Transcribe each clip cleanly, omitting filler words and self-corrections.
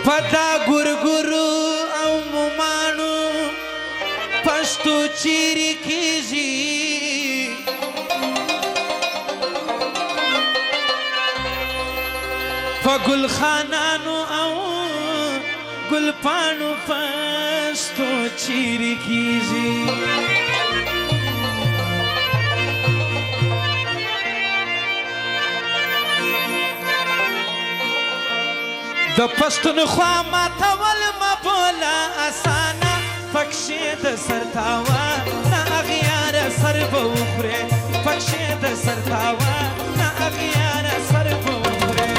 پدا ګورګورو او مومانو پښتو چیرې کیږي په ګلخانانو او ګلپانو پښتو چیرې کیږي د پښتونخوا ماتول مبوله اسانه پکښې د سر تاوه نه اغیاره سر به وخورې پکښې د سر تاوه نه اغیاره سر به وخورې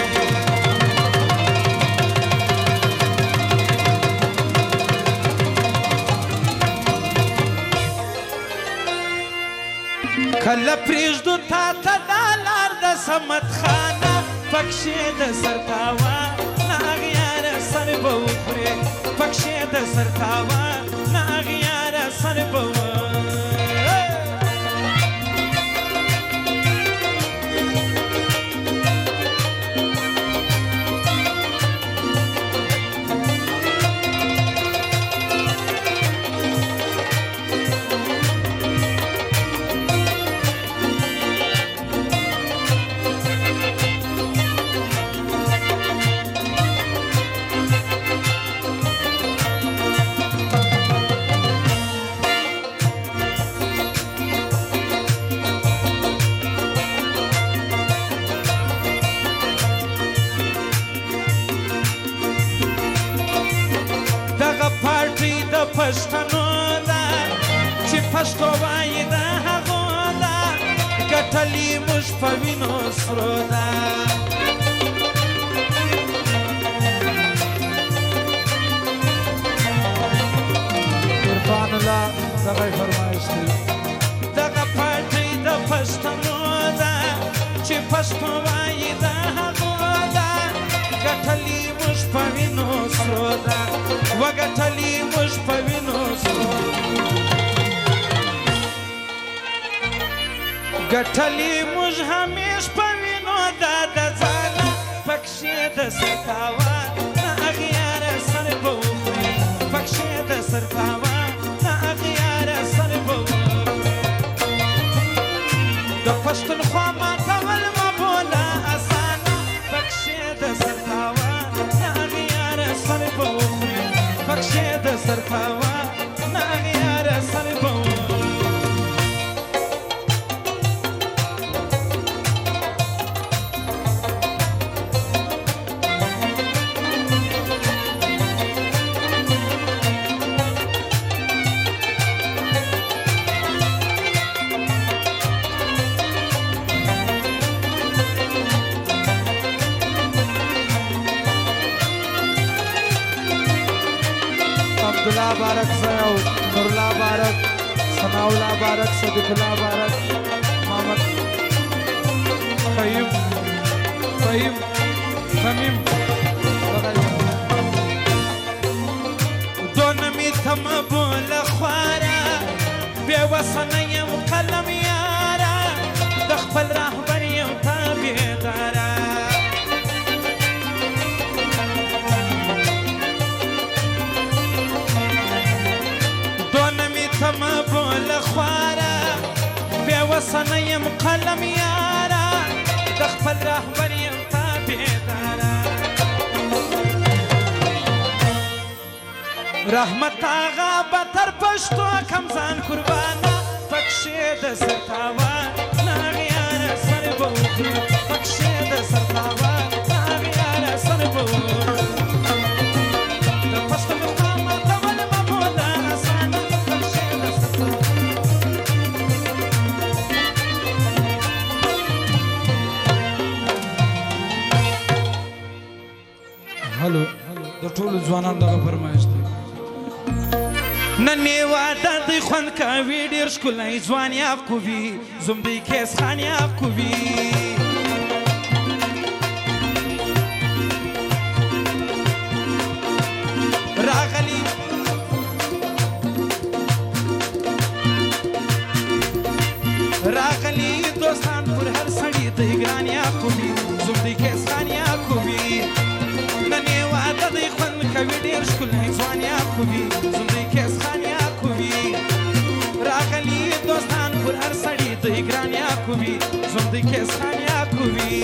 کله پرېږدو تا ته دا لار د صمد خانه پکښې د سر تاوه نه اغیاره سر به وخورې پکښې د سر تاوه نه اغیاره سر به پښتنو ده چې پښتو وایي د هغو ده ګټلې موږ په وینو سرو ده عرفان الله دغه فرمایش دی دغه پارټۍ د پښتنو ده چې پښتو وایي د هغو ده ګټلې موږ په وینو سرو ده وګټلې موږ په وینو سرو ګټلې موږ همیش په وینو ده د ځانه پکښې د سر تاوه نه اغیاره سر به وخورې پکښې د سر تاوه نه اغیاره سر به وخورې د پښتونخوا ماتول مبوله اسانه پکښې د سر تاوه نه اغیاره سر به وخورې پکښې د سر تاوه نه اغیاره سر به عبدالله بارک سیو نورالله بارک ثناءالله بارک صدیق الله بارک محمد فهیم تمیم دونه می تم بوله خواره بې وسه نه یم قلم یاره د خپل رهبر یم تابعداره تم بوله خواره بې وسه نه یم قلم یاره د خپل رهبر یم تابعداره رحمت آغا به تر پښتو کم ځان قربانه پکښې د سر تاوه نه اغیاره سر به وخورې پکښې د سر تاوه نه اغیاره سر به وخورې د پښتونخوا ماتول مبوله اسانه هلو د ټولو ځوانانو دغه فرمایش دی نن یې واده دی خوند کوي ډېر ښکلی ځوان یاب کوي زوم دی کیس خان یاب کوي راغلی دوستان پر هر سړي دی ګران یاب کوي زوم دی کیس خان یاب کوي نن یې واده دی خوند کوي ډېر ښکلی ځوان یعقوبي زمری کیسخان یعقوبي راغلي دوستان پر هر سړي دی ګران یعقوبي زمری کیسخان یعقوبي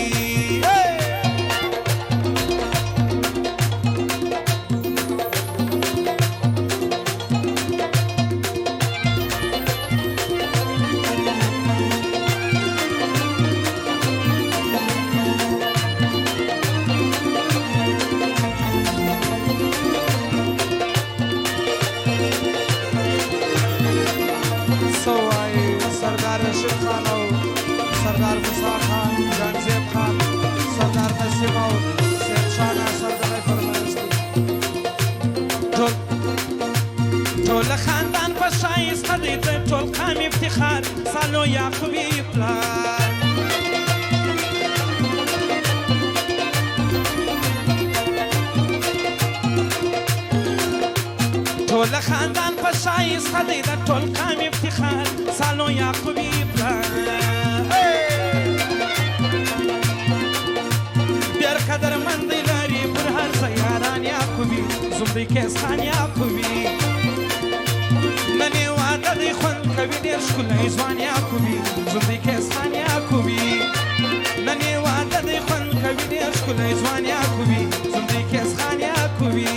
سردار رشید خان او سردار موسی خان جانزیب خان سردار نسیم او سید شاه ناصر دغه فرمایش ټول خاندان په ښایسته دی د ټول قام افتخار سالو یعقوبي پلار ټول خاندان په ښایسته دی د ټول قام افتخار سالو یعقوبي پلار ډېر قدرمند دی لري پر هر ځای یاران یعقوبي زمری کیسخان یعقوبي نن یې واده دی خوند کوي ډېر ښکلی ځوان یعقوبي زمری کیسخان یعقوبي نن یې واده دی خوند کوي ډېر ښکلی ځوان یعقوبي زمری کیسخان یعقوبي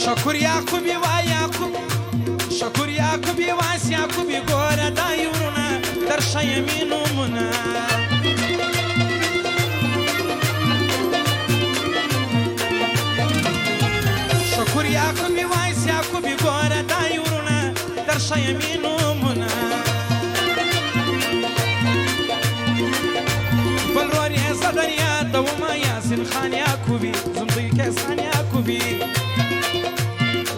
شکر یعقوبی و یعقوب شکر یعقوبی واس یعقوبی ګوره دا یورونه در ښیمې نومونه شکر یعقوبی واس یعقوبی ګوره دا یورونه در ښیمې نومونه بل ورور یې زه در یادومه یاسین خان یعقوبي زمری کیسخان یعقوبي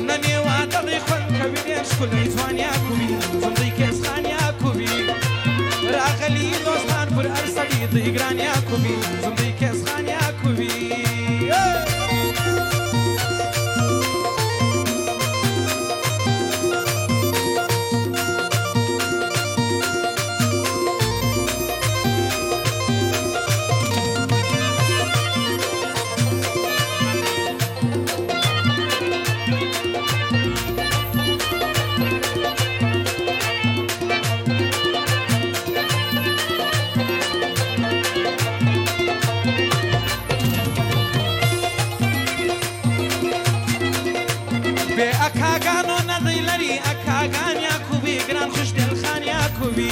نن یې واده دی خوند کوي ډېر ښکلی ځوان یعقوبي زمری کیسخان یعقوبي راغلي دوستان پر هر سړي دی ګران یعقوبي زمری کیسخان یعقوبي اکاګانو نه دی لري اکاګان یعقوبي ګران خوشدل خان یعقوبي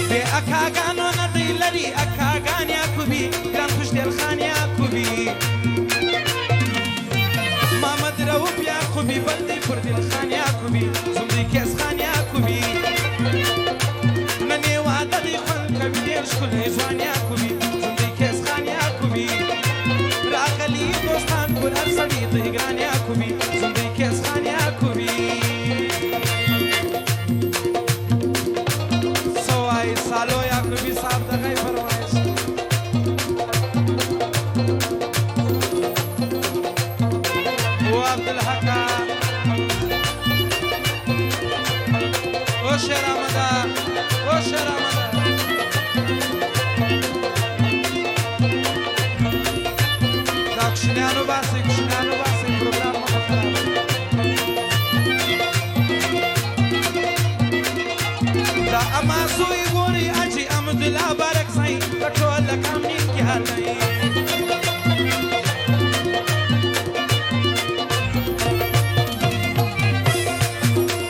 بې اکاګانو نه دی لري اکاګان یعقوبي ګران خوشدل خان یعقوبي محمد رؤوف یعقوبي بل دی پر دل خان یعقوبي زمری کیسخان یعقوبي نن یې واده دی خوند کوي ډېر ښکلی ځوان یعقوبي راغلي دوستان پر هر سړي دی ګران یعقوبي زمری کیسخان یعقوبي څه وایي سالو یعقوبي صاحب دغه یې فرمایش و عبدالحقه او شیر آمده او شیر آمده کوچنیانو باسئ پروګرام مه خراب دا اما زوی ګوري اجي امدلا بارک سای ټول کام نیم کې حالای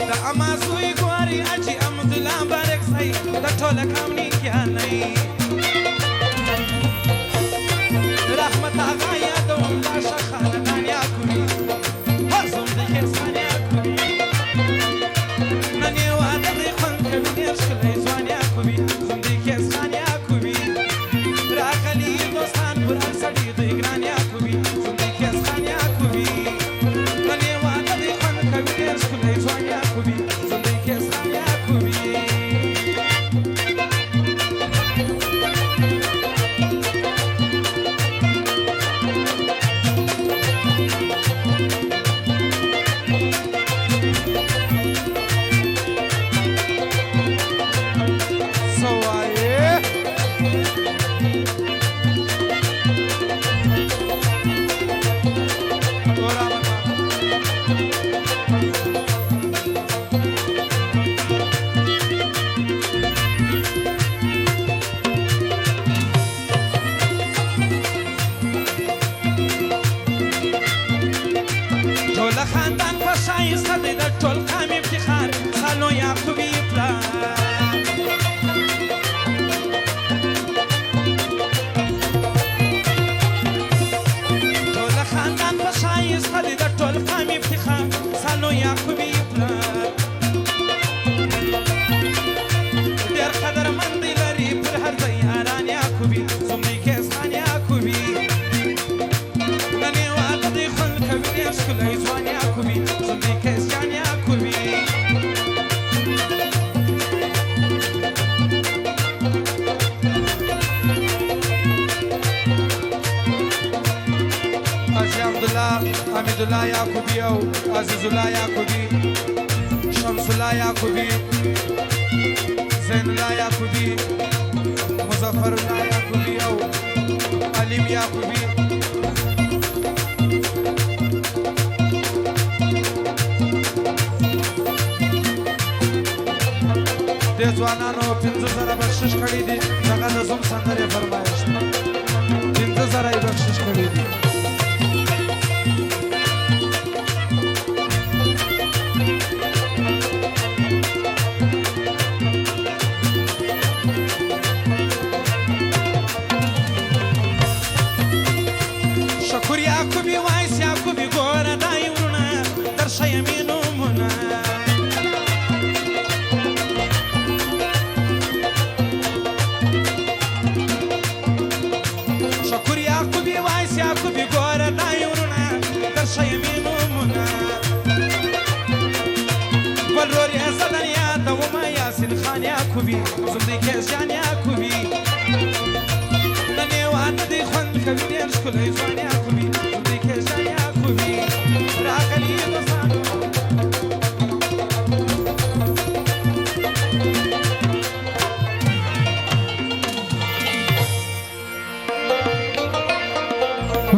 دا اما زوی ګوري اجي امدلا بارک سای ټول کام نیم کې حالای رحمت آقا یادوم لا شخانه یعقوبي هر زمری کیسخان خاندان په ښایسته دی د ټول قام افتخار خالو یعقوبي پلار ټول خاندان په ښایسته دی د ټول قام افتخار خالو یعقوبي پلار ډېر قدرمند دی لري پر هر ځای یاران یعقوبي زمری کیسخان یعقوبي ننې واده دی خوند کوي ډېر ښکلی ځوان یعقوبي زمری کیسجان یعقوبي حاجي عبدالله حمیدالله یعقوبي او عزیزالله یعقوبي شمسالله یعقوبي زین الله یعقوبي مظفر الله یعقوبي او علیم یعقوبي دې ځوانانو 50,000 بخشش کړي دي دغه د زوم سندرې فرمایش 50,000 یې بخشش کړي دي شکر یعقوبي وایس یعقوبي ګوره دا یې وروڼه درښیم یې نومونه شکر یعقوبي وایس یعقوبي ګوره دا یې وروڼه درښیم یې نومونه بل ورور یې زه در یادومه یاسین خان یعقوبي زمری کیسجان یعقوبي ننې واده دی خوند کوي ډېر ښکلی ځوان یعقوبي زمری کیسجان یعقوبي راغلي دوستانو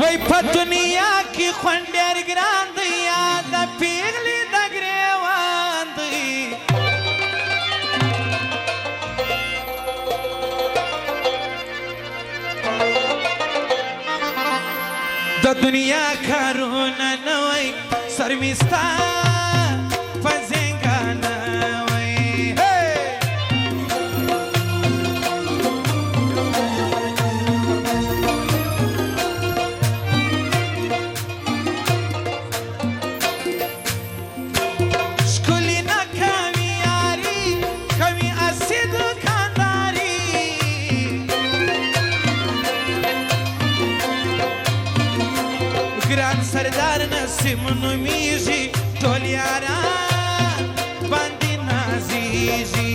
وای په دنیا کې خوند ډېر ګران دی یاد د پیغلې د ګریوان دی د دنیا کارونه نه وای سر مې ستا په زنګانه وای ښکلي نه کوي یاري کوي اسې دوکانداري ګران سردار نسیم نومیږي ټول یاران باندې نازیږي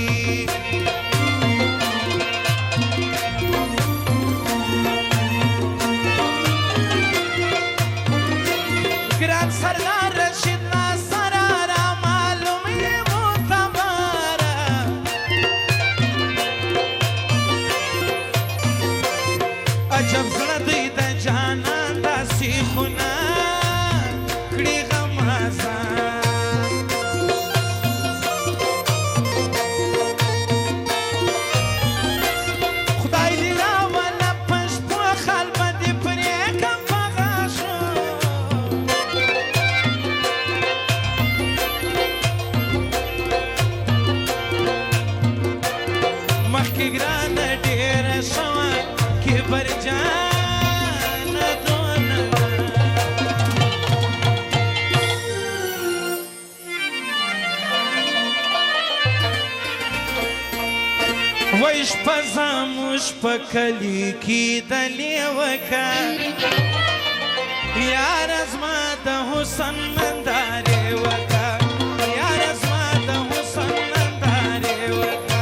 ګران سردار رشید ناصر را معلوم یې معتبره عجب زړه دی د جانان داسې خونه کړي غمازه خدای دې راوله په شپو خال به دې پرېږدم په غاښو مخکې ګرانه ډېره شوه کبرجانه دونه وای شپه زموږ په کلي کې د لیوکه یاره زما د حسن نندارې وکه یاره زما د حسن نندارې وکه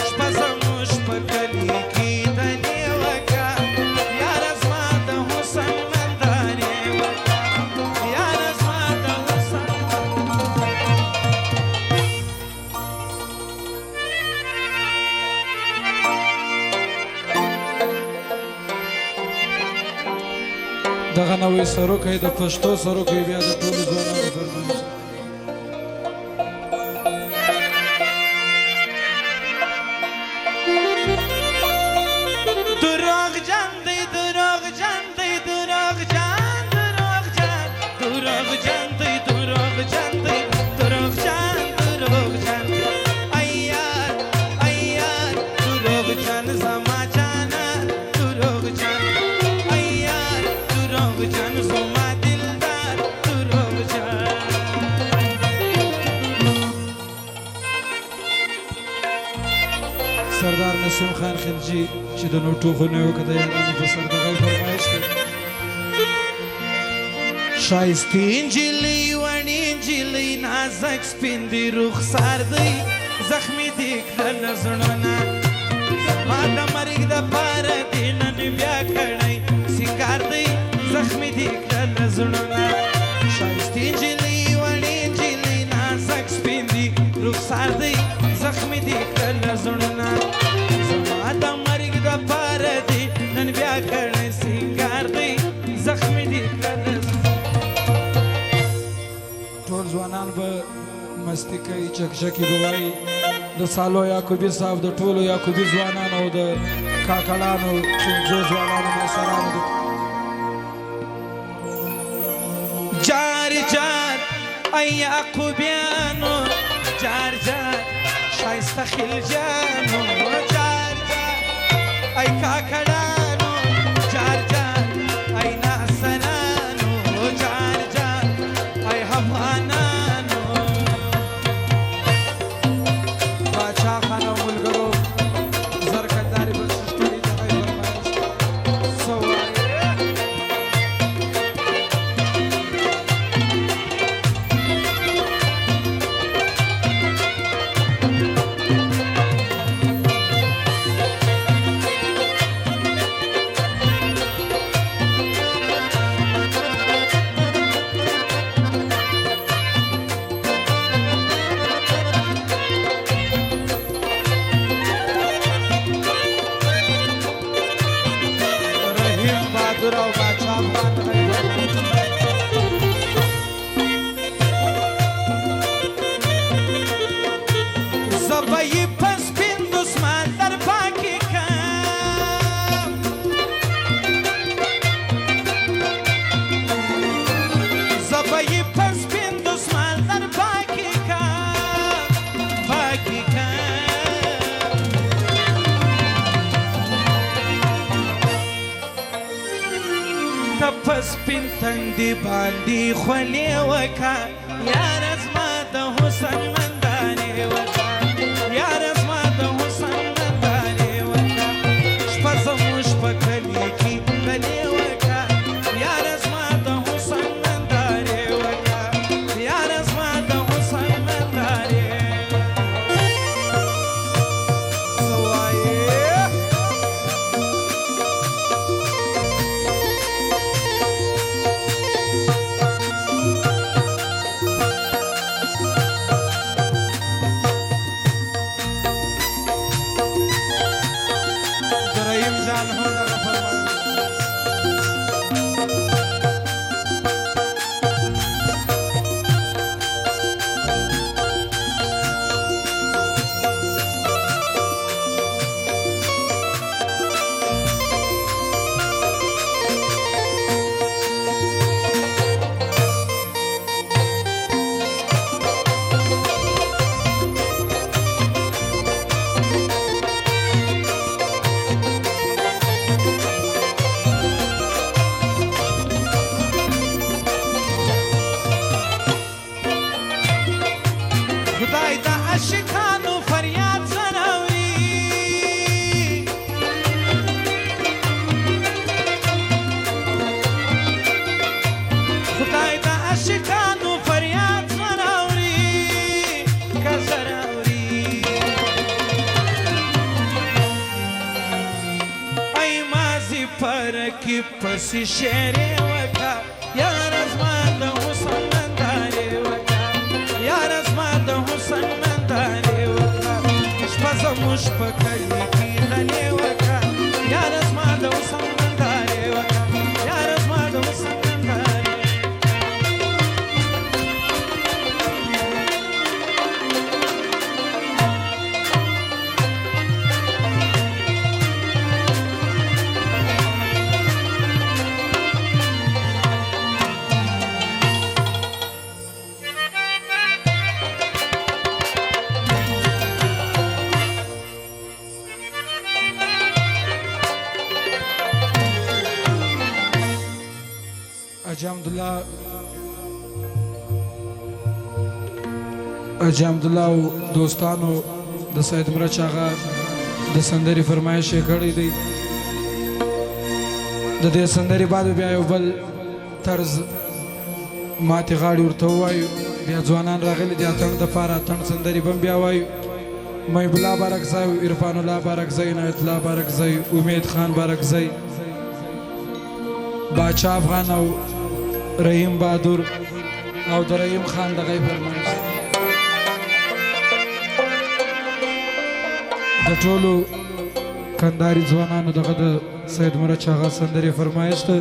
شپه زموږ په کلي کې د لیوکه یاره زما د حسن نندارې وکه یاره زما د حسن دغه نوې سروکی د پښتو سروکی بیا د ټولو ځوانانو فرمایش دروغجن دی دروغجن دی دروغجن دروغجن دروغجن دی دروغجن نسیم خان خلجي چې د نوټو خونه یو کده یارانو په سر دغه فرمایش کوي ښایستې نجلۍ وړې نجلۍ نازک سپین دي رخسار دی زخمي دي کړل زړونه زما د مرګ دپاره دې نن بیا کړی سینګار دی زخمي دي کړل زړونه ښایستې نجلۍ وړې نجلۍ نازک سپین دي رخسار دی زخمي دي کړل زړونه زما د مرګ دپاره دې نن بیا کړی سینګار دی زخمي دي کړل ټول ځوانان به مستی کوي چکچکې به وایي د سالو یعقوبي صاحب د ټولو یعقوبي ځوانانو او د کاکړانو پنځو ځوانانو معاصرانو جار جار ای یعقوبیانو جار جار ښایسته خلجیانو جار جار ای کاکړانو جار جار ای ناسنانو جار جار ای افغانانو باچا خان او ملګرو زرکنداري به سشتري دغه فرمایش څه وایې او باچا افغان زبایی پس پین دسمان در پاکی کم زبایی پس پین دسمان در پاکی کم پاکی کم تپس پین تندی باندې خولې وکا یار زما د حسن مندانې وکا یار زما د حسن مندانې وکا شپه زموږ په کلي کې غلې وکا یار زما د حسن مندانې وکا یار زما د حسن مندانې څه وایې خدای د عاشقانو فریاد زناوري خدای د عاشقانو فریاد زناوري که زناوري ای مازی پرکی پسی شعرې وکا یار زما د حسن نندارې وکا یار زما د حسن نندارې وکا شپه زموږ په کلي کې غلې وکا یار زما د حسن نندارې وکا یار زما د حسن نندارې حاجي عبدالله او دوستانو د سید مرچ آغا د سندرې فرمایش یې کړی دی. د دې سندرې بعد بیا یو بل طرز ماتې غاړې ورته ووایو. بیا ځوانان راغلي دي اتڼ دپاره، اتڼ سندرې به هم بیا وایو. محب الله بارکزی، عرفان الله بارکزی، عنایت الله بارکزی، امید خان بارکزی، باچا افغان او رحیم بهادر او د رحیم خان دغه یې فرمایش دی. د ټولو کندهاري ځوانانو دغه د سید مرچ هغه سندرې فرمایش ده.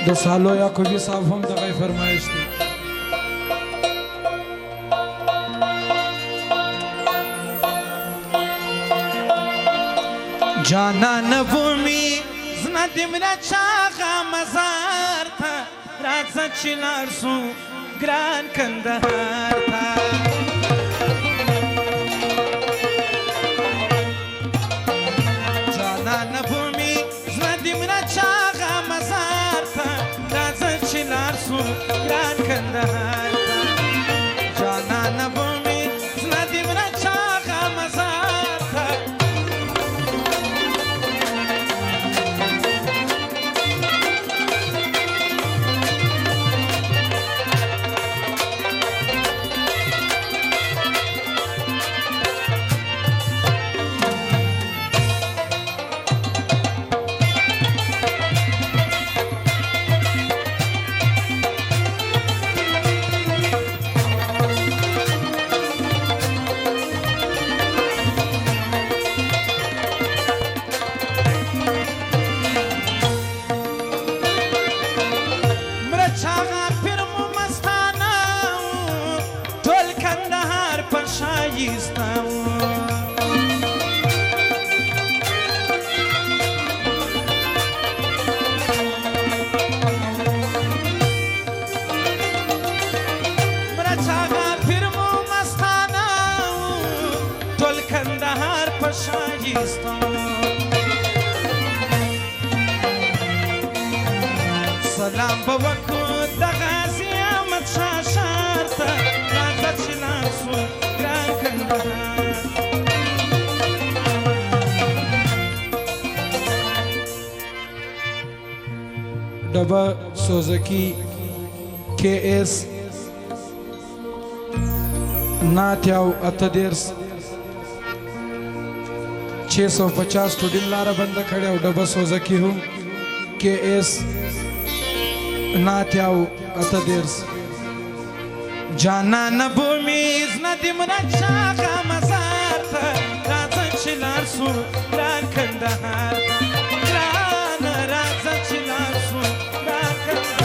د سالو یعقوبي صاحب هم دغه یې فرمایش دی. جانان بومي زما د مرچ هغه مزار ته راځه چې لاړ سو ګران کندهار ته. ګران کندهار ته جانان بومي زما د مرچ هغه مزار ته. سلام به وکړو د غازي احمد شاه ښار ته راځه چې لاړ سو ګران کندهار. ډبه سوزکي KS 938 650 studio Lara बंद खड़े हो. डबा सोजकी हूँ KS 938 जाना न भूमि न दिमरच हغه मزار ته راځه چې لاړ سو ګران کندهار ته. ګران راځه چې لاړ سو ګران کندهار.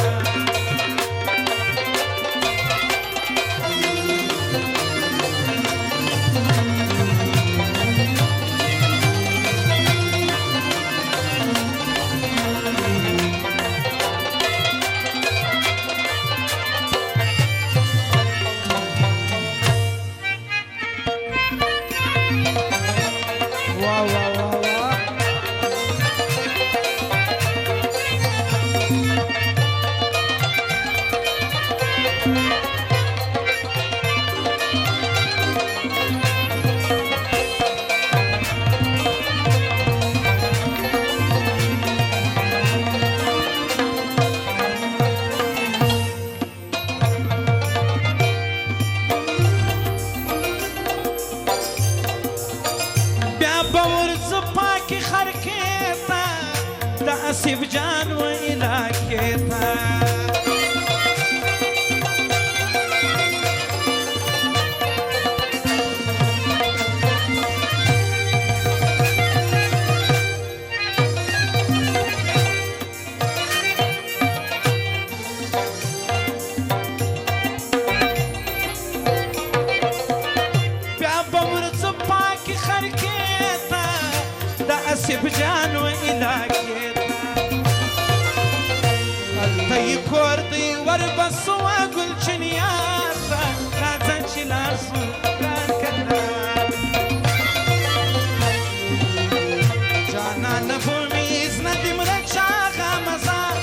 आसिफ जान व इलाके था आसिफ जान व इलाके کوردی ور بسوا گل چنیاتا راځه چې لاړ سو ګران کندهار. جانان بومي زما د مرچ هغه مزار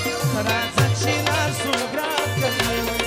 راځه چې لاړ سو ګران کندهار.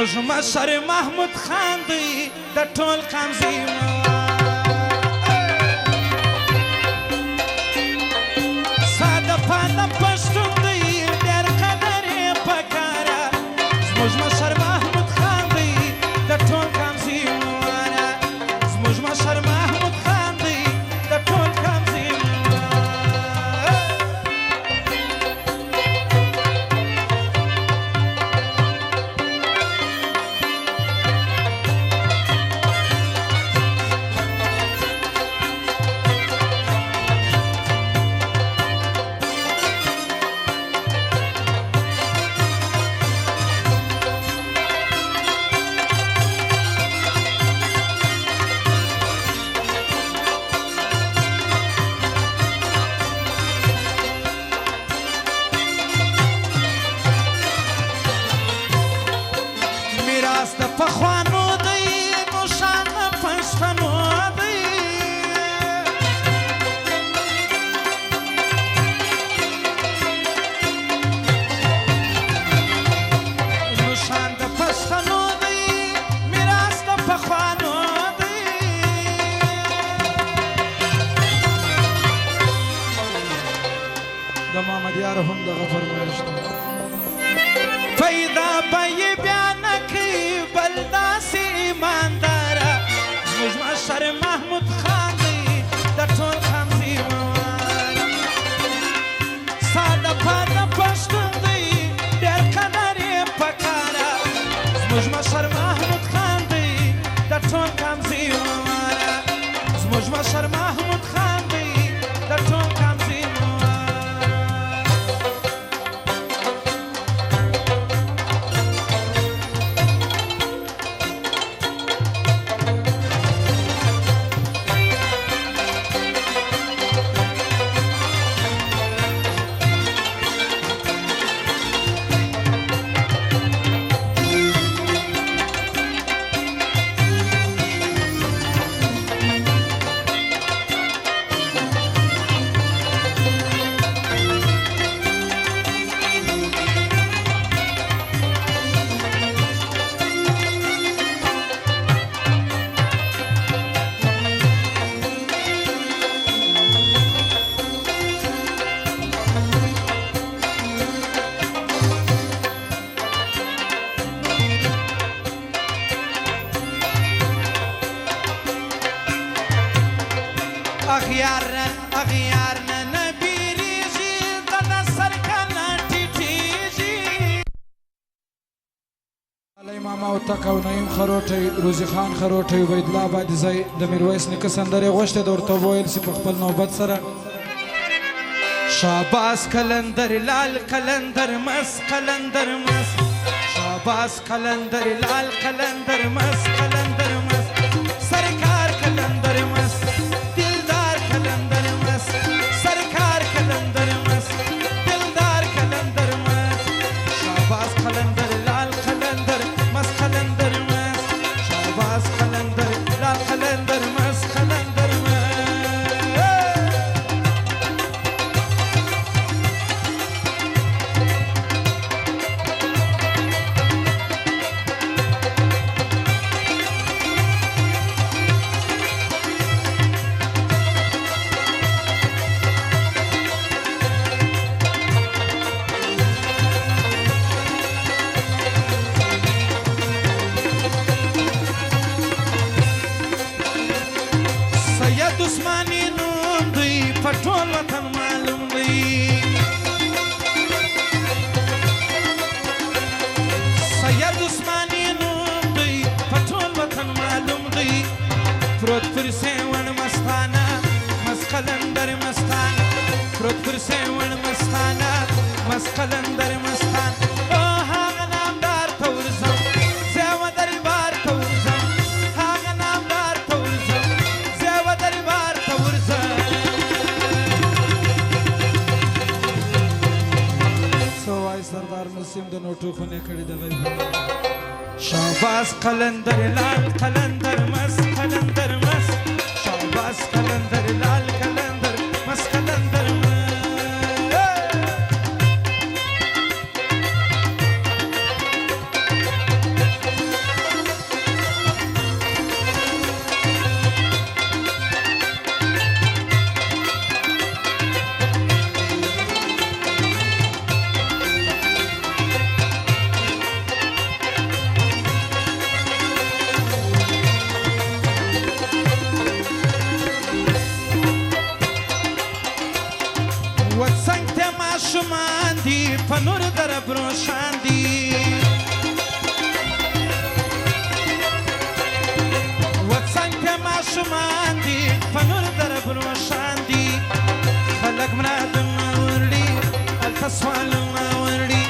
زموږ مشر محمود خان دی د ټول قام زیموار ساده پاته پښتون دی ډېر قدر یې پکاره زموږ مشر محمود خان دی د ټول قام زیموار زموږ مشر محمود خان دی د ټول قام زیموار پخوانو دی نوشان پښتنو دی نوشان د پښتنو دی میراث د پخوانو دی د محمد یار هم دغه فرمایش ده پیدا به یې بیا نه کوي بل داسې ایمانداره زموږ مشر محمود خان دی د ټول قام زیموار ساده پاته پښتون دی ډېر قدر یې پکاره زموږ مشر محمود خان دی د ټول قام زیموار زموږ مشر محمود خان دی د ټول قام زیموار اغیار نه بیریږي د نصر کنه ټیټیږي علی ماما او تکو نعیم خروټی روزی خان خروټی عبید الله آبادي ځای د میرویس نیکه سندرې غوښتې د ورته وویل چې په خپل نوبت سره شاباس کلندر لال کلندر مس کلندر مس شاباس کلندر لال کلندر مس کلندر مس سرکار کلندر مس سرکار کلندر مس دلدار کلندر مس شاباس کلندر لال کلندر مس کلندر مس شاباس کلندر لال کلندر مس کلندر مس عثماني نوم دی په ټول وطن معلوم دی سید عثماني نوم دی په ټول وطن معلوم دی پروت پر سیون مستانه مس قلندر مستانه پروت پر سیون مستانه مس قلندر مستانه او هغه نامدار ته ورځم زه و دربار ته ورځم هغه نامدار ته ورځم سردار نسیم د نوټو خونه کړي د غیب شاباس قلندر لال قلندر مس قلندر مس شاباس قلندر لال قلندر مس قلندر مس ماشومان دي په نور درب روشان دي وڅنګ کې ماشومان دي په نور درب روشان دي خلک مرادونه وړي هلته سوالونه وړي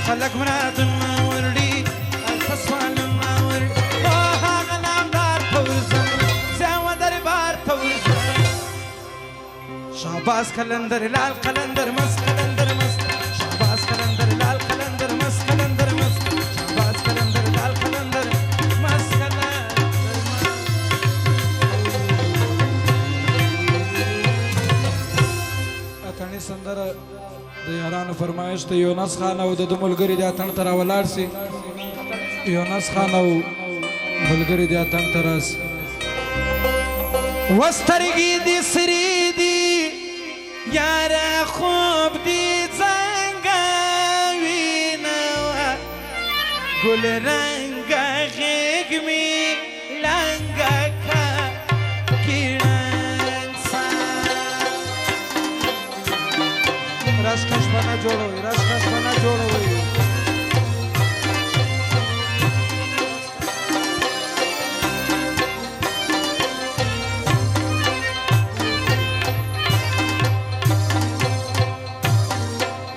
خلک مرادونه وړي هلته سوالونه وړي او هغه نامدار ته ورځم زه و دربار ته ورځم شهباز قلندر لال قلندر مست قلندر مست شهباز قلندر لال قلندر مست قلندر مست شهباز قلندر لال قلندر مست قلندر اتڼي سندره د یارانو فرمایش ته یونس خان او د ملګري د اتڼ ته راولاړ سي یونس خان او ملګري د اتڼ ته راسي وسترګي دي سری دي یاره خوب دي څنګه وینه ګل رنګه غېږ مې لنګه کا رشکش بنا جوړوي رشکش بنا جوړوي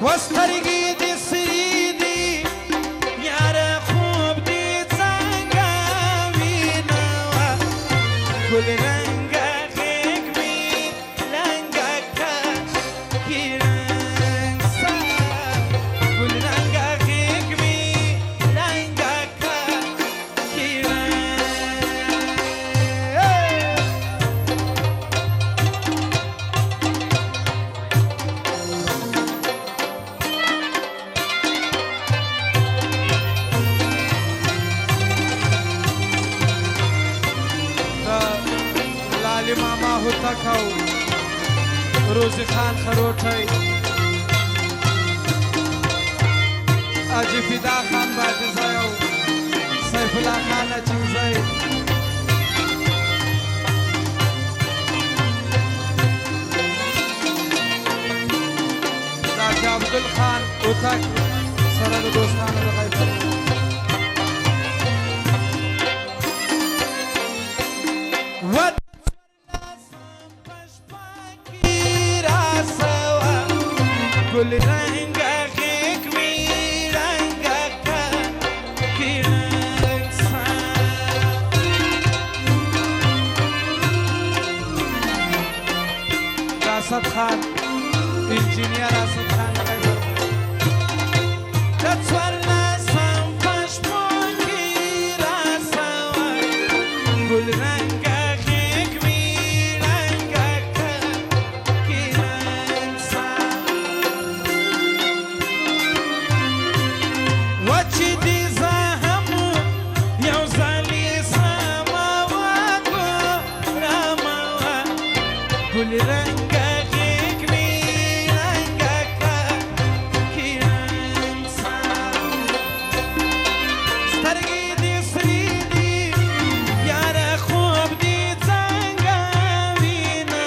وسترګي دي سری دي یاره خوب دي څنګه وینه ګل رنګه غېږ مې لنګه کا ماما هوتکو روزی خان خروټی اجی فدا خان باجزای او سیف الله خان اچوزای راجا عبدالخان هوتک سره د دوستانو د غیب ګل رنګه غېږ مې رنګه کا کې رنګ سا اسد خان انجینیر اسد خان د څوارلسم په شپو کې راسوه ګل رنګه غېږ مې رنګه کا کې رنګ سا وچې دي زه هم یو ځل یې سمه وګورمه ګل رنګه غېږ مې رنګه کا کې رنګ سا سترګې دې سرې دي یاره خوب دې څنګه وینه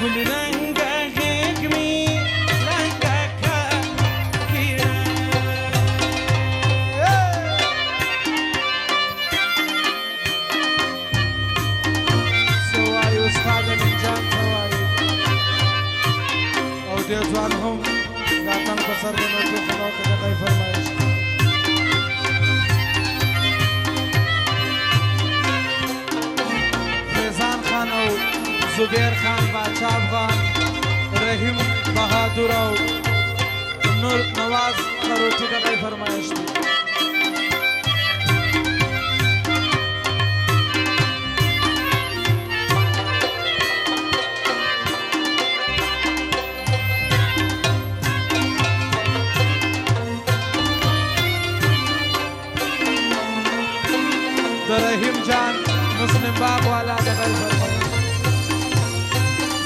ګل رنګه غېږ مې رنګه کا کې سوای استاد امین جان ته وایي او دې ځوان هم د اتڼ په سر باندې ټوکړه کې د غي فرمایش فیضان خان او زبیر خان باچا افغان رحیم بهادر او نور نواز خروټي د غي فرمایش دی رحیم جان مسلم باغ والا د غیر فرمایش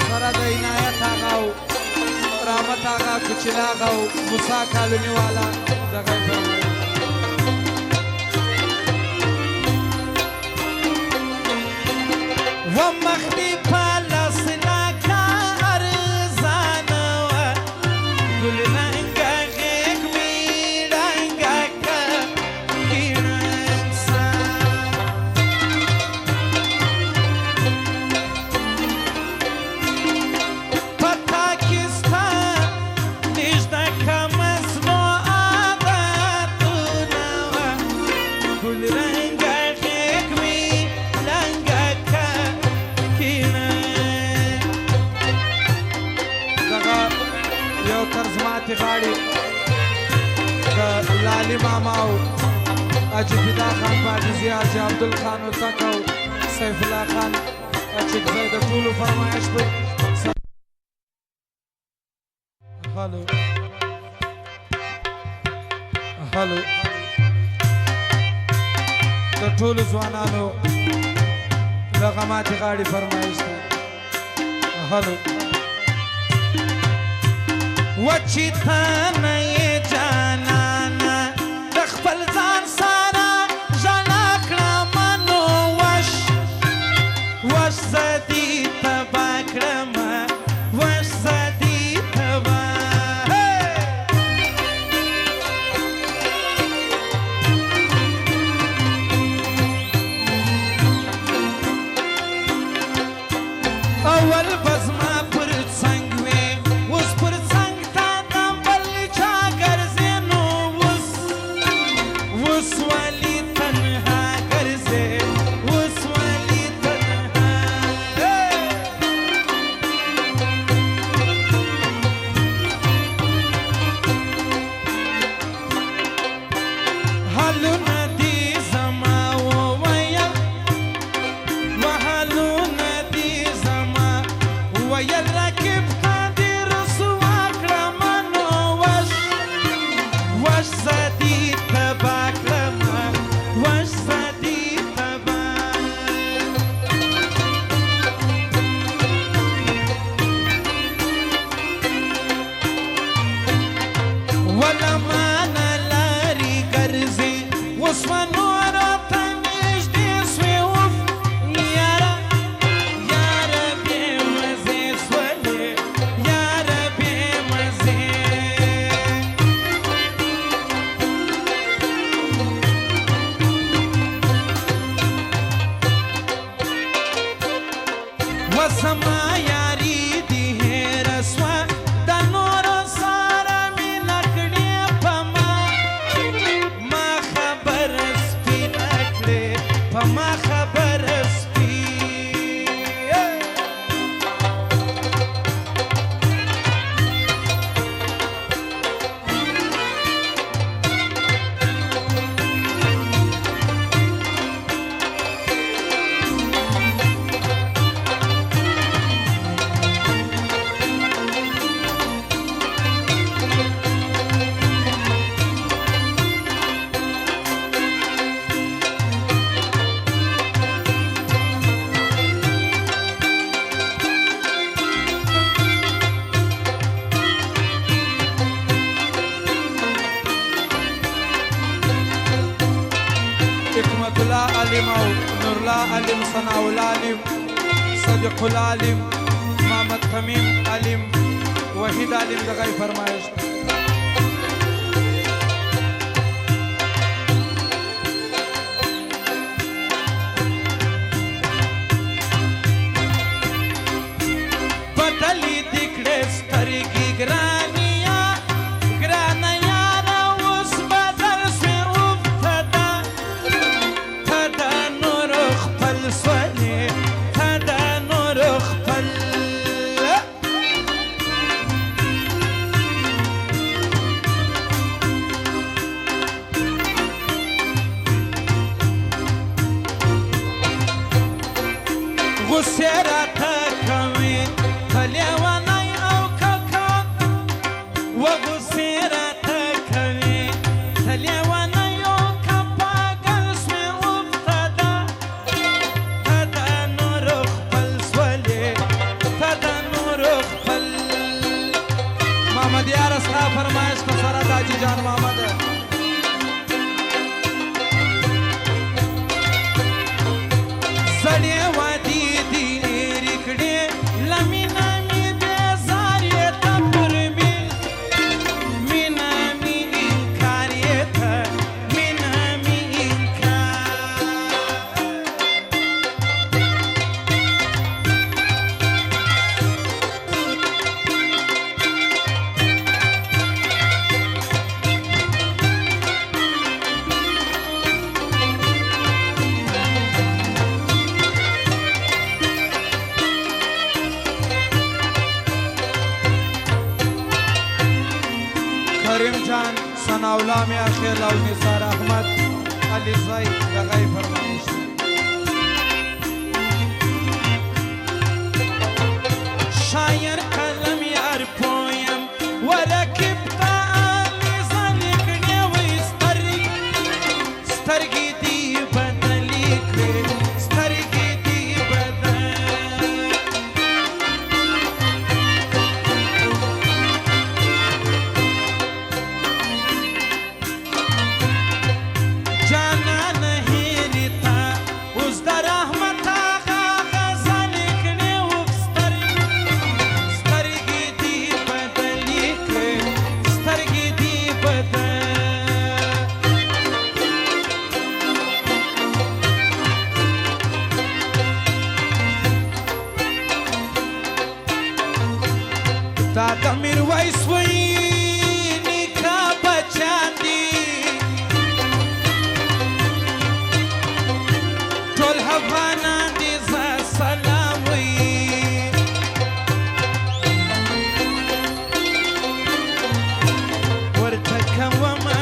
سره د عنایت آغا او رحمت آغا کچل آغا او موسی کالونی والا د غیر فرمایش ومخدی پالاس لاکا ارزانه یو طرز ماتې غاړې د لالي ماما او حاجي فدا خان پاکیزي حاجي عبدالخان اتک او سیف الله خان اچکزی د ټولو فرمایش په هلو هلو د ټولو ځوانانو دغه ماتې غاړې فرمایش دی هلو وچې ته نه یې جانانه د خپل ځان سره ژړا کړمه نو وش زه دې تباه کړمه وش زه دې تباه اول به زما پر څنګ وې اوس پر څنګ تا د بل چا ګرځې نو اوس ولې تنها ګرځې اوس ولې تنها حالونه دې زما وویل وحالونه دې زما ویل رقیب ته دې رسوا کړمه نو وش زه دې تباه کړمه وش زه دې تباه وله مانه لارې ګرځې اوس به نوره ته نږدې سوې اوف یاره یاره بې مزې سولې یاره بې مزې وزما یاري دې هېره سوه د نورو سره مینه کړې په ما خبره سپینه کړې په ما خبره حکمت الله علم او نور الله علم ثناء الله علم صدق الله علم محمد تمیم علم وحید علم دغه فرمایش بدلی دکړې سترګې ګرانیا ګرانه یاره اوس بدل سوې اوف ته د نور خپل سولې ته د نور خپل غصې راته کوې ته لیونی او ککن وغصې راته کوې ته لیونی او که پاګل سوې اوف ته د نورو خپل سولې ته د نورو خپل محمد یاره ستا فرمایش په سره د حاجي جان محمد زړې وادي دې لرې کړې له مینه مې بېزار یې ته پر مینه مې انکار یې ته مینه مې انکار کریم جان ثناءالله میاخیل او نثار احمد علی زی دغه فرمایش شاعر قلم یار پویم ورکب تعالی زلیک نیوی سترګې دی بدلی کړې سترګې دی بدل جانا نہیں رتا اوس د رحمت هغه غزل کړې سترګې دی بدلی کړې سترګې دی بدل دا د میرویس وی نیکه بچیان دي ټول افغانان دي زه سلام وی ورته کومه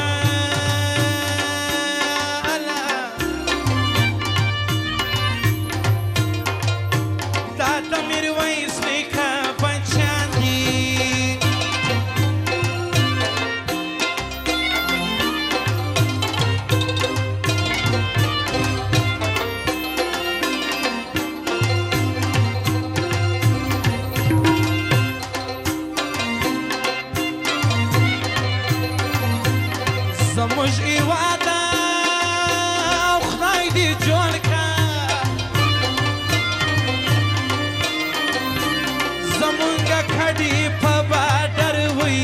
دا د میرویس نیکه بچیان دي زموږ هېواده او خدای دې جوړ کړه زمونږه کډې په باډر وي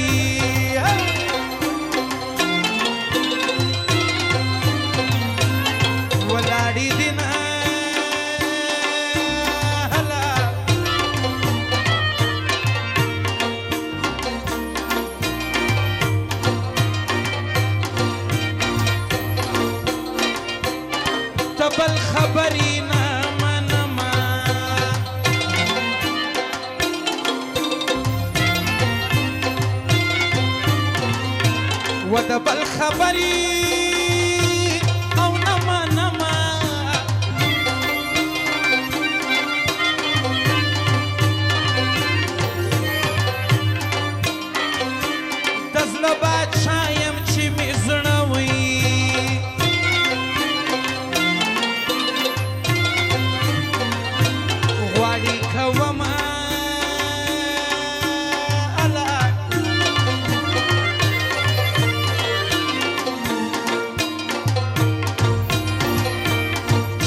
ولاړې دي نه هله ته بل خبرې نه منمه و د بل خبرې او نه منمه د زړه بادشاه یم چې مې زړه وي غواړي کومه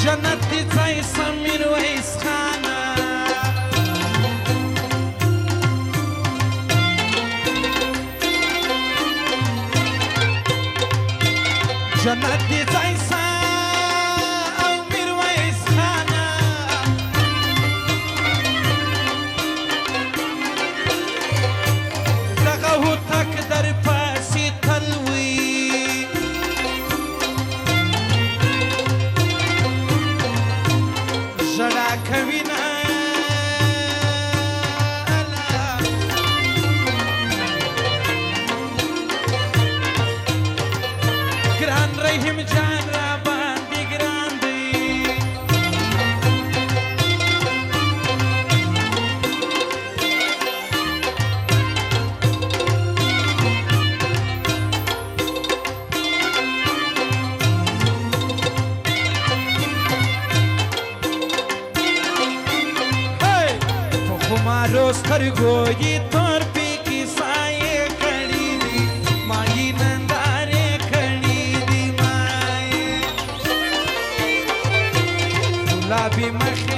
جنت دی ځای سم میرویس خانه جنت دی ځای سم میرویس خانه دغه هوتک در پسې تل وي ژړا کوي نه ګران رحیم جان را باندې ګران دی خمارو سترګو یې تور پیکي سایې کړي دي ما یې نندارې کړي دي ما یې ګلابي مخې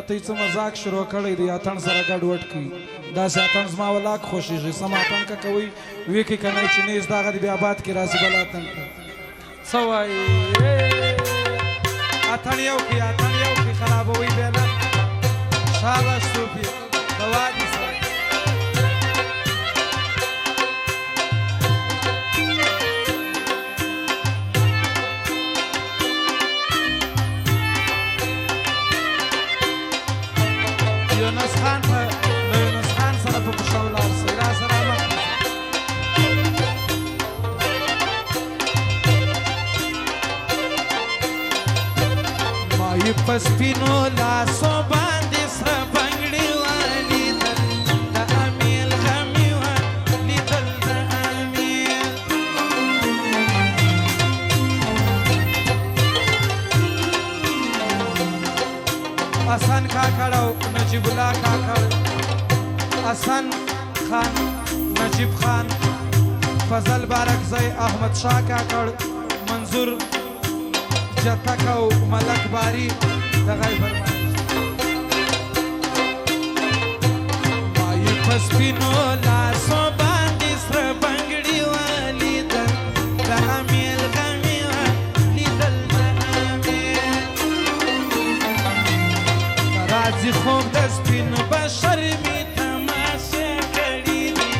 ته څه مزاق شروع کړی دی اتڼ سره ګډوډ کړي داسې اتڼ زما ولاک خوښېږي سم اتڼ که کوئ ویې کړي که نه چې نیز دغه د بیا باد کې راځي بل اتڼ ته څه وایي اتڼ یو کړي خرابوئ بیا نه شاباش صوفي د وادي سره یونس خان سره په پښه ولاړ سئ را سره مخکې ما یې په سپینو لاسو باندې سره بنګړي ولیدل د امیل غم یې ولیدل د امیل حسن کاکړ او نجیب الله کاکړ حسن خان نجیب خان فضل بارکزی احمد شاه کاکړ منظور جتک او ملک باری دغه فرمایي ما یې په سپینو لاسو باندې سره بنګړي ولیدل د امیل غم یې ولیدل د امیل راځي خوب د سپین بشر مې تماشې کړي دي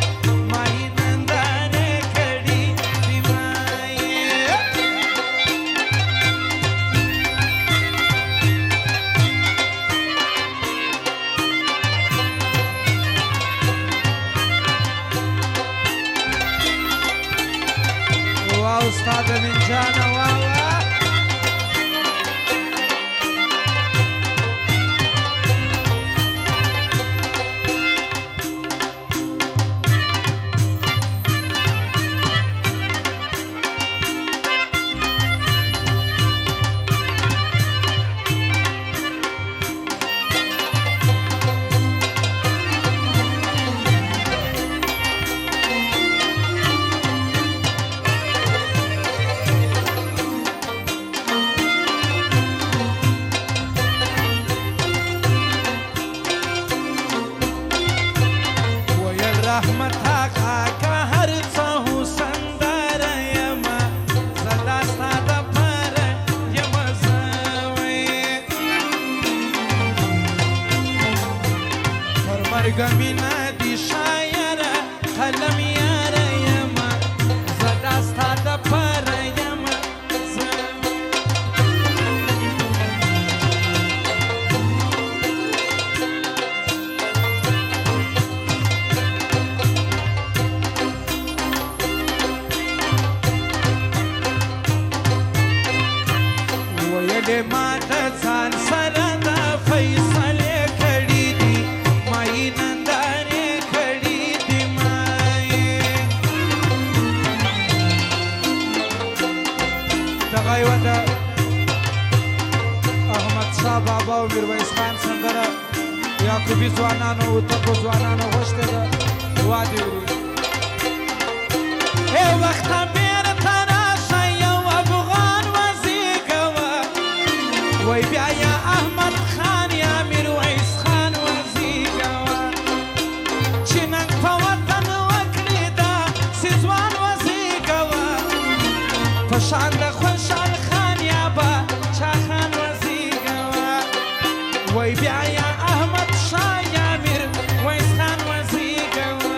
ما یې نندارې کړي دي ما یې وا استاد من جانه وا رحمت آقا که هر څه حسنداره یمه زه دا ستا دپاره یمه زه وی تر مرګه مینه دي شاعره قلم یاره یمه زه دا ستا دپاره یمه زه ویلې ما د ځان سره دا فیصلې کړي دي ما یې نندارې کړي دي ما یې دغه یوه د احمدشاه بابا او میرویس خان سندره یعقوبي ځوانانو وتکو ځوانانو غوښتې ده وادي وري ای وخته بېرته راشه یو افغان وزیږوه وای بیا یا احمد خان یا میرویس خان وزیږوه چې ننګ په وطن وکړي داسې ځوان وزیږوه په شان د خوشحال خان یا باچا خان وزیږوه وای بیا یا احمد شاه یا میرویس خان وزیږوه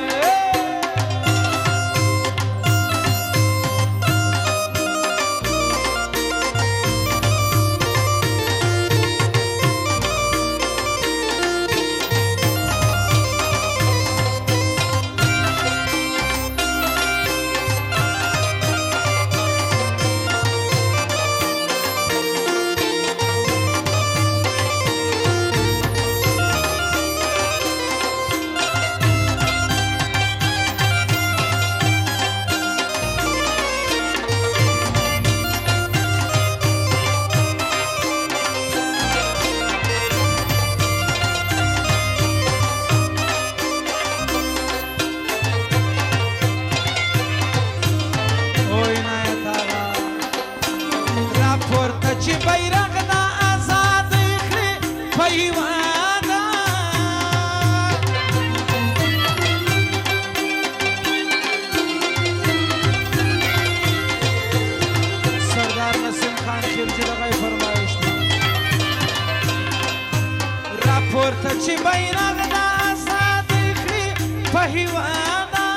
چې بیرغ د ازادۍ کړي په هېواده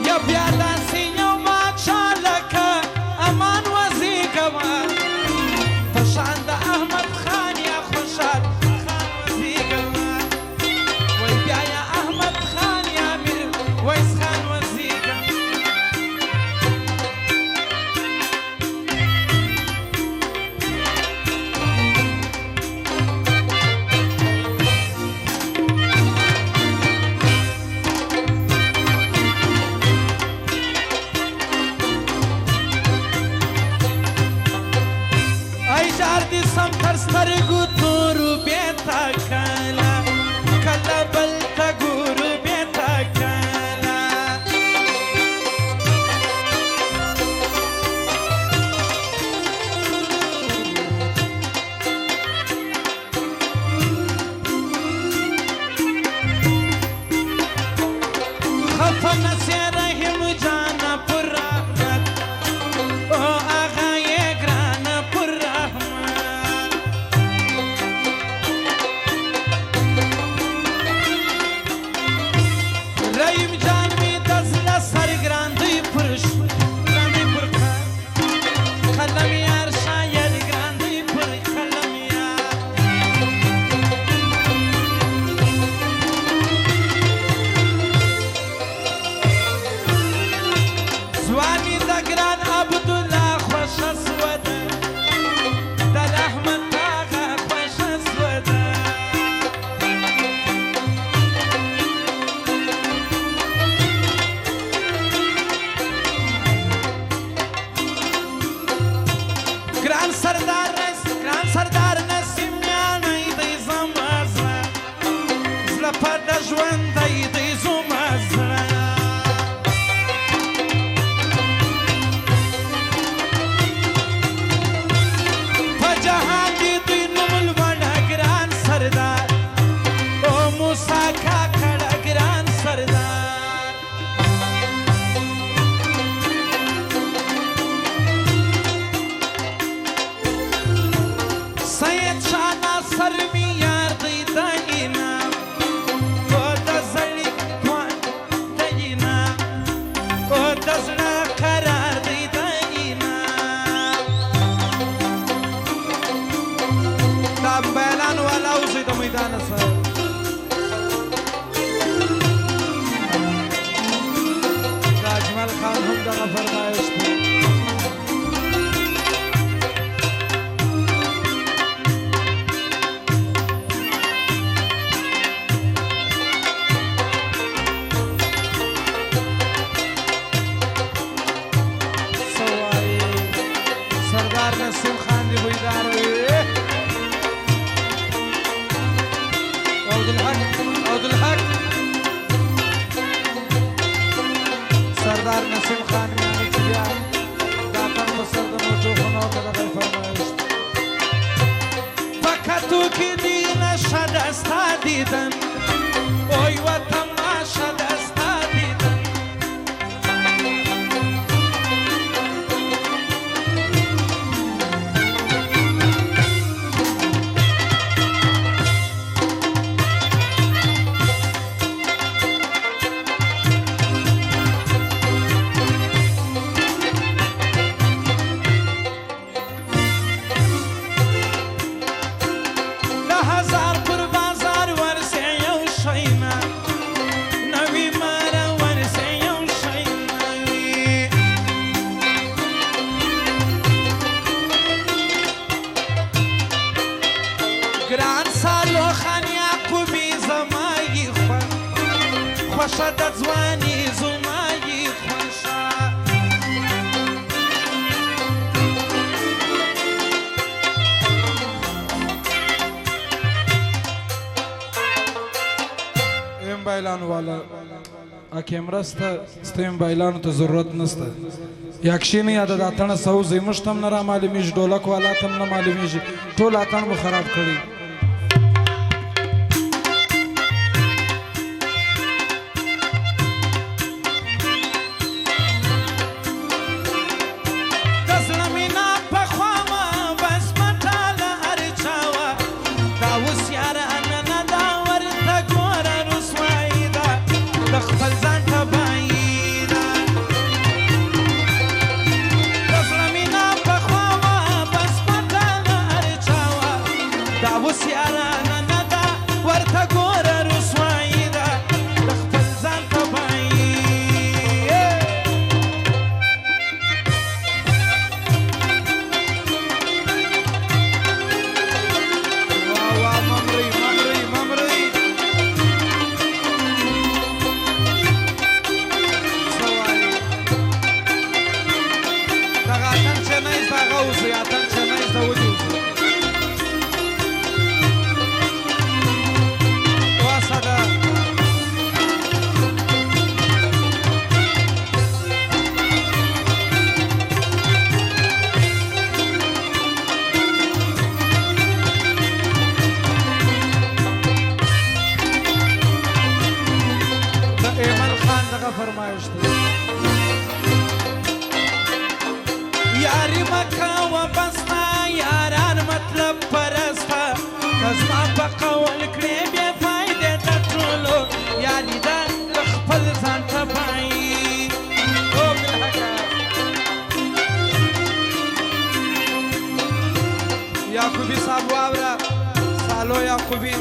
یا بیا داسې یو باچا لکه امان وزېږمه په شان د احمد خان یا خوشحال خان وزېږمه وای بیا یا احمد خان یا میرویس خان وزېږم سم تر سترګو تورو بېته کله کله بل ته ګورو بېته کله خفه نسې رحیم جانه پر رحمت او هغه یې ګرانه پر رحمت رحیم جان می د زړه سر ګران دی پر کار قلم یار شاید ګران دی پر قلم یار ځواني د ګران عبدالله خوښه سوه ده د رحمت هغه خوښه سوه ده ګران سردار نسیم میانی دی زما زړه زړه په د ژوندی دی زما زړه په جهان کې دوی نوم لوړه ګران سردار او موسی کاکړه ګران سردار سید شاه ناصر می یار دی د انعام او د زړی توان د انعام او د زړه قرار دی د انعام دا بیلان والا اوسئ د میدان سره د اجمل خان هم دغه فرمایش دی سردار نسیم خان دی بیدار عبدالحق سردار نسیم خان میانی چې بیا دا تن په سر د موجو خونو که دغه فرمایش په کتو کې دی نشه د ستا دیدن او یوه تماشه د ستا دیدن ګران سالو خان یعقوبی زما یې خوښه د ځواني زما یې خوښه ایم بایلانو والا کیمرا سته بایلانو ته ضرورت نشته یا کښینی یا د اتڼ سو زموږ ته هم نه رامعلومیږي ډولک والا ته هم نه معلومیږي ټول اتڼ مو خراب کړي د زړه مینه په خوا مه دغه فرمایش دی یاری مکوه بستا یاران مطلب پرستا کزما په قول کړې بې فایدې د ټولو یاري ده د خپل ځان تباهي یعقوبي صاحب واوره سالو یعقوبي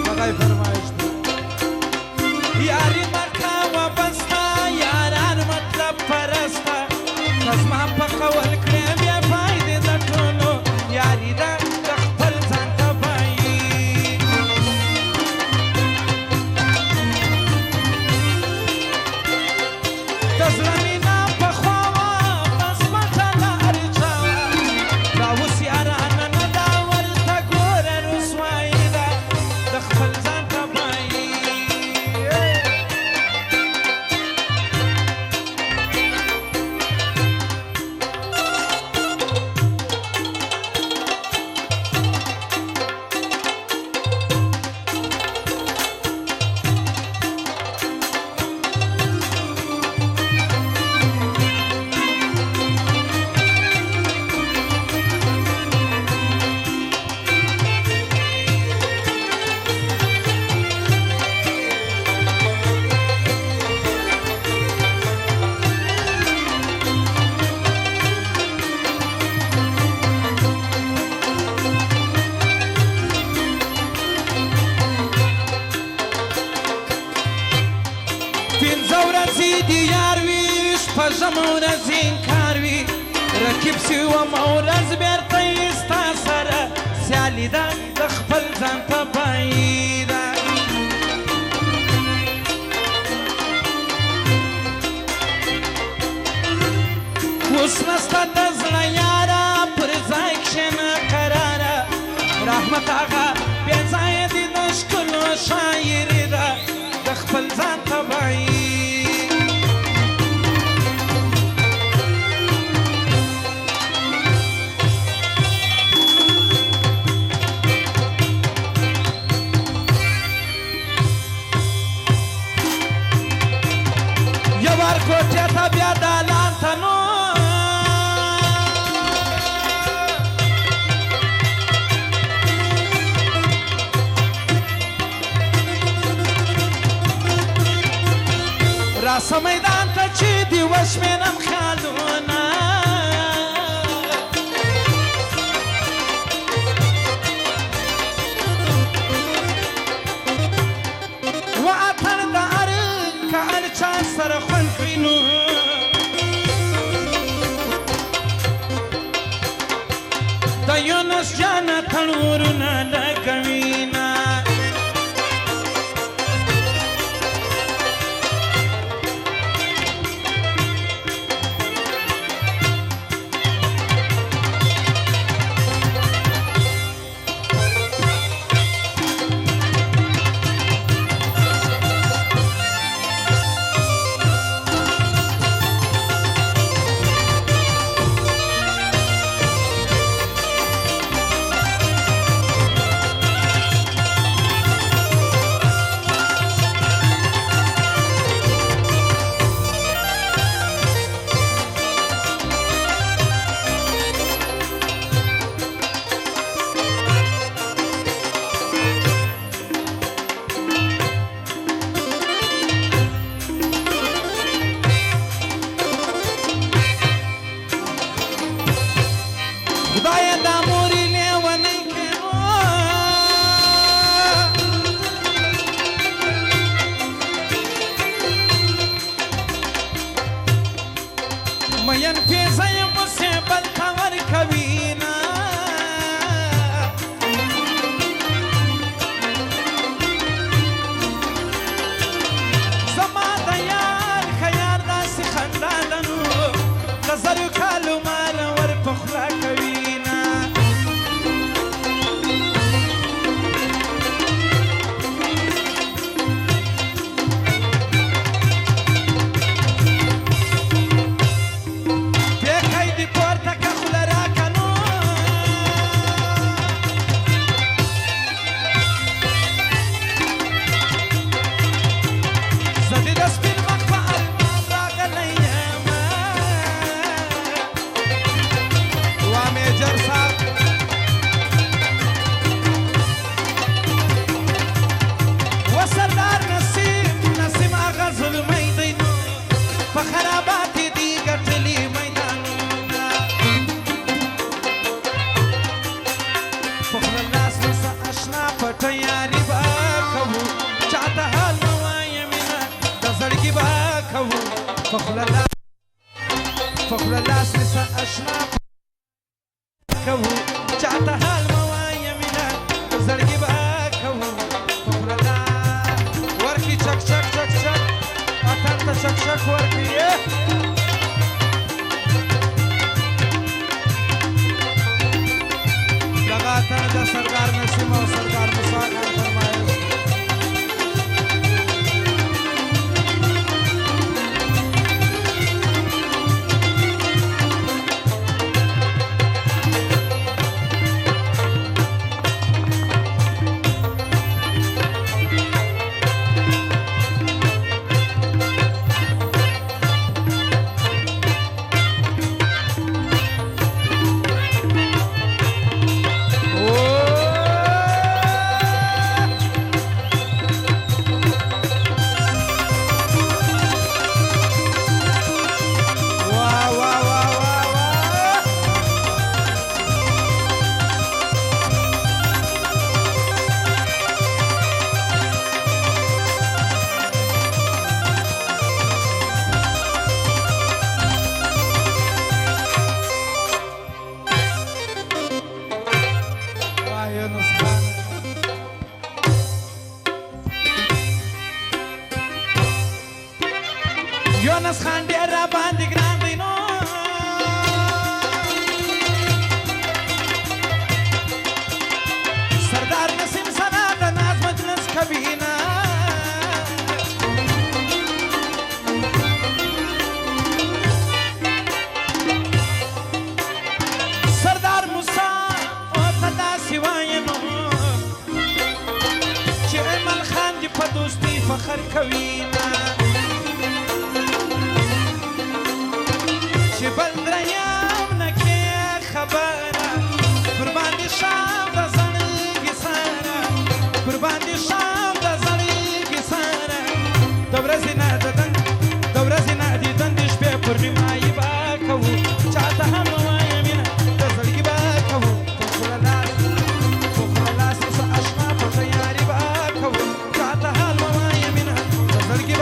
دغه فرمایش دی یاری مکوه بستا یاران مطلب پرستا کزما په قول کړې بې فایدې د ټولو یاري ده د خپل ځان تباهي د زړه مینه پخوا وه بس مته له هر چا وه دا اوس یارانه نه ده ورته ګوره رسوایي ده د خپل ځان تباهي پنځه ورځې دي یار وي شپږمه ورځ انکار وي رقیب سي اومه ورځ بېرته یې ستا سره سیالي ده د خپل ځان تباهي ده اوس نسته د زړه یاره پر ځای کښېنه قراره رحمت هغه بې ځایه دي د ښکلو شاعري ده د خپل ځان تباهي یو وار کوټې ته بیا دالان ته نو راسه میدان ته چې دې وشمېرم خیالونه و اتڼ د هر که هر چا سره خوند کوي نو د یونس جانه تڼورونه لګوي نه فخر اللاس لسه اشنا كو جعتها الموايا منا زرقي بقى كو فخر اللاس وركي شك شك شك شك اتنت شك شك وركي لغاتا دا سرگار نسیمه و سرگار مساقان فرمایش یونس خان ډېر را باندې ګران دی نو سردار نسیم سنا د ناز مجلس کبینا سردار موسی او تدا سیوای نو چې ایمل خان دی په دوستي فخر کوي بلدريام نكي خبرة قربان دي شام دا زنقي سارة قربان دي شام دا زنقي سارة دورة زنا دي دندش بي قربي ما يباكو جاتها موايا منا دا زلقي باكو فخر اللاس سا أشنا فتياري باكو جاتها موايا منا دا زلقي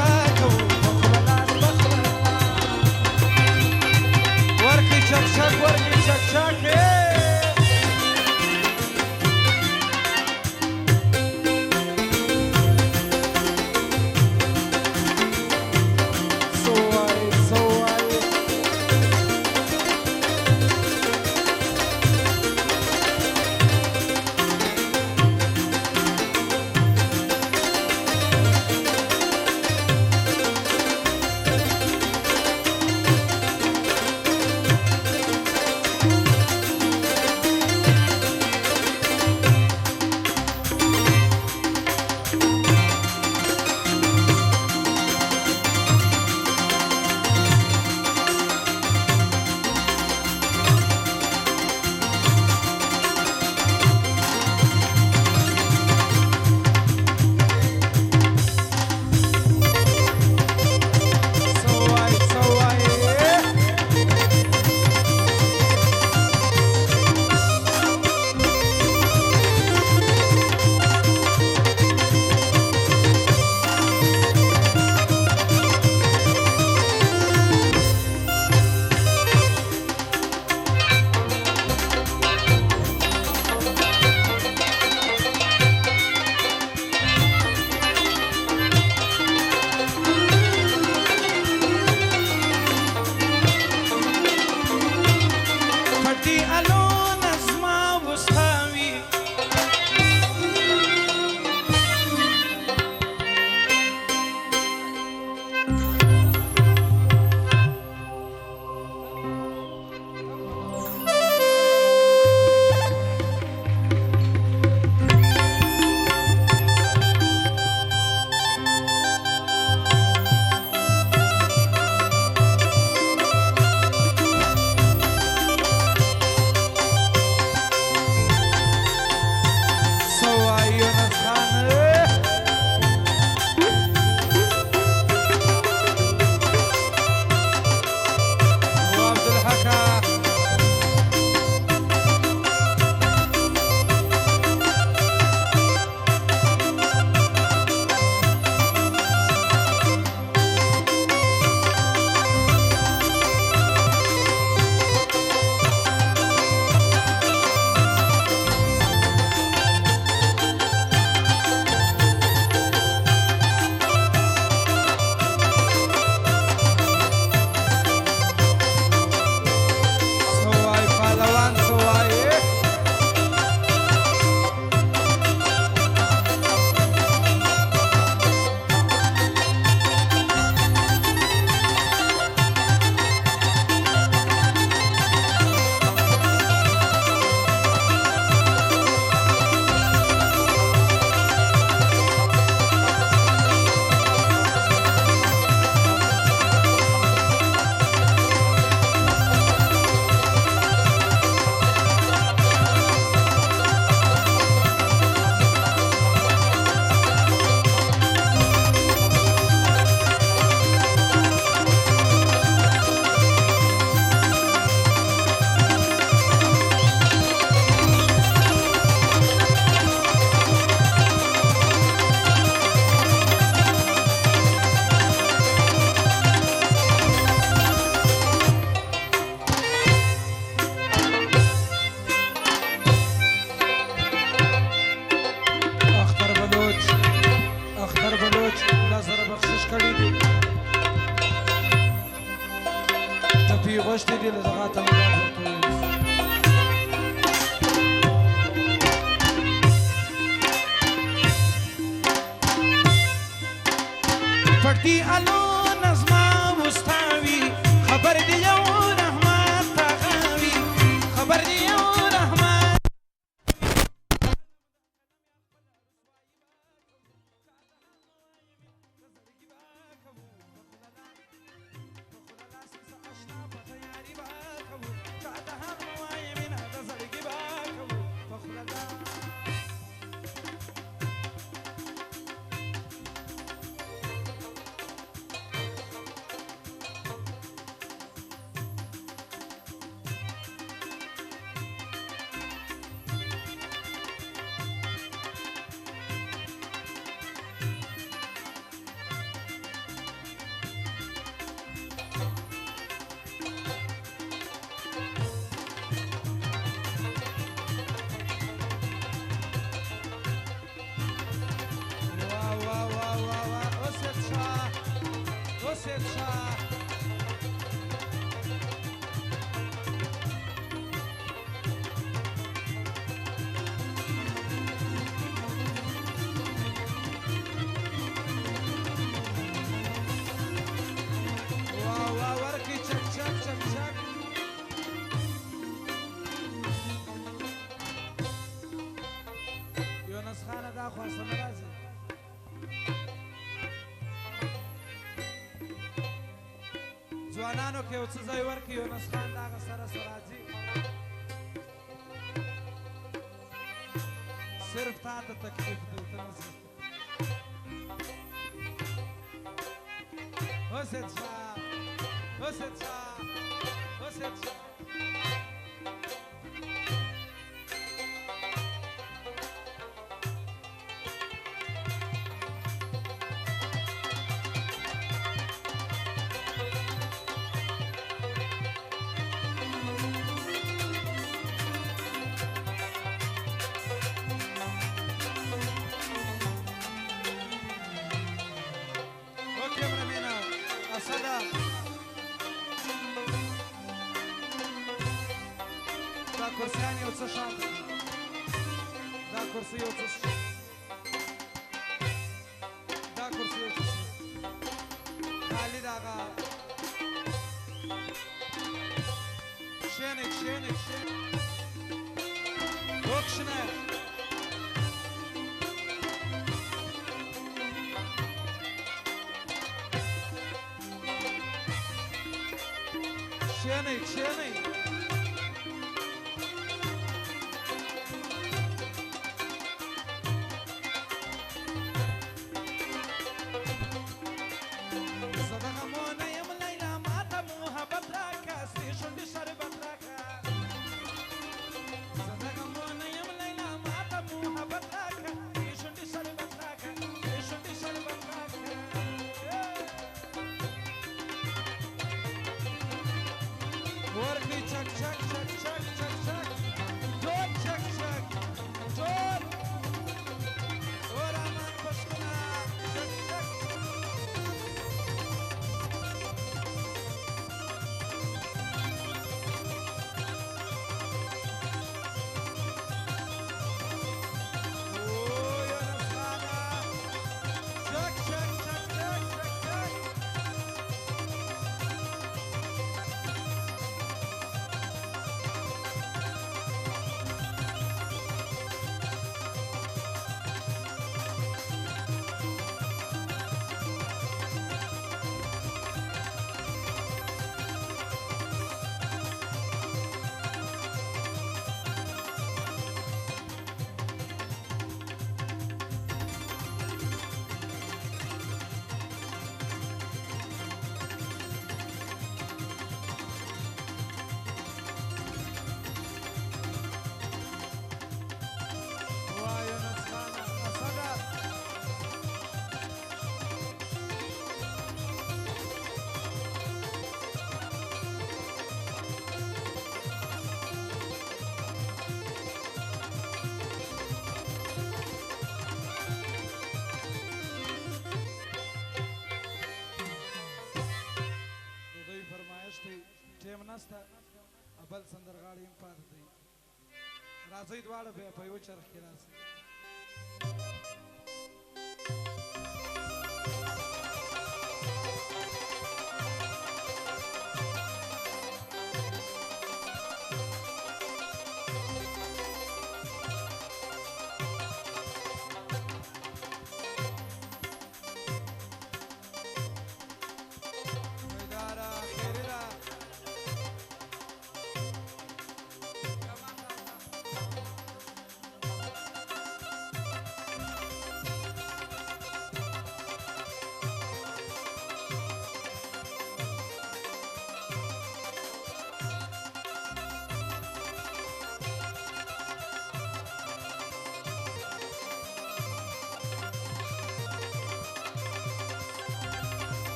سپي غوښتې دي له دغه تمرینات ورکوي پټ دي الونه زما وستاوي خبر دي یو رحمت تغاوي خبر دي یو رحمت ځوانانو کې یو څه ځای ورکړي یونس خان د هغه سره راځي صرف تا ته تکلیف دی ته نه ځې حسین شاه حسین شاه حسین شاه کورسیان یو څه شاته دا کورسي یو څه دا کورسي یو څه خالي د هغه کښېنئ کښېنئ کښېنئ وکښېنئ کښېنئ کښېنئ What ناسته بل سندرغاړی هم پاتې دی راځئ دواړه بیا په یو چرخ کې راسئ